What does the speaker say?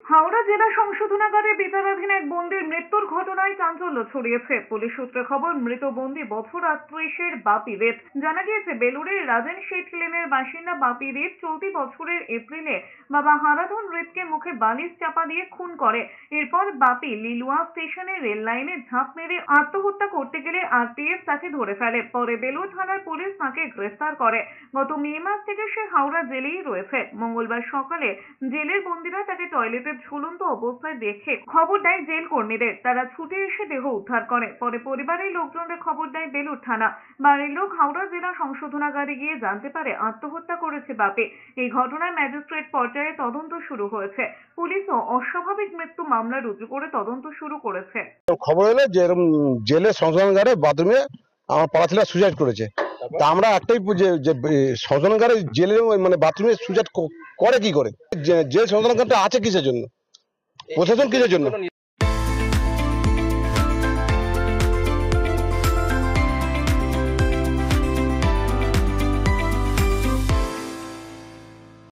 হাওড়া জেলা সংশোধনাগারে বিচারাধীন এক বন্দির মৃত্যুর ঘটনায় চাঞ্চল্য ছড়িয়েছে। পুলিশ সূত্রে খবর, মৃত বন্দি বছর 38-এর বাপি রেত। জানা গিয়েছে, বেলুড়ের রাজেন শেঠ লেনের বাসিন্দা বাপি রেত চলতি বছরের এপ্রিলে বাবা হারাধন রেতকে মুখে বালিশ চাপা দিয়ে খুন করে। এরপর বাপি লিলুয়া স্টেশনে রেল লাইনে ঝাঁপ মেরে আত্মহত্যা করতে গেলে আরপিএফ তাকে ধরে ফেলে। পরে বেলুড় থানার পুলিশ তাকে গ্রেফতার করে। গত মে মাস থেকে সে হাওড়া জেলেই রয়েছে। মঙ্গলবার সকালে জেলের বন্দীরা তাকে টয়লেটে ঝুলন্ত অবস্থায় দেখে খবর দেয় জেল কর্মীদের। তারা ছুটে এসে দেহ উদ্ধার করে। পরে পরিবারের লোকজনদের খবর দেয় বেলুড় থানা। বাড়ির লোক হাওড়া জেলা সংশোধনাগারে গিয়ে জানতে পারে আত্মহত্যা করেছে বাপি। এই ঘটনায় ম্যাজিস্ট্রেট পর্যায়ে তদন্ত শুরু হয়েছে। পুলিশও অস্বাভাবিক মৃত্যু মামলা রুজু করে তদন্ত শুরু করেছে। খবর এলো যে এরকম জেলে সংশোধনাগারে বাথরুমে আমার পাড়া ছেলে সুসাইড করেছে। তা আমরা একটাই যে সংশোধনাগারে জেলে মানে বাথরুমে সুসাইড করে কি করে? জেল সংশোধনাগারটা আছে কিসের জন্য? প্রশাসন কিসের জন্য?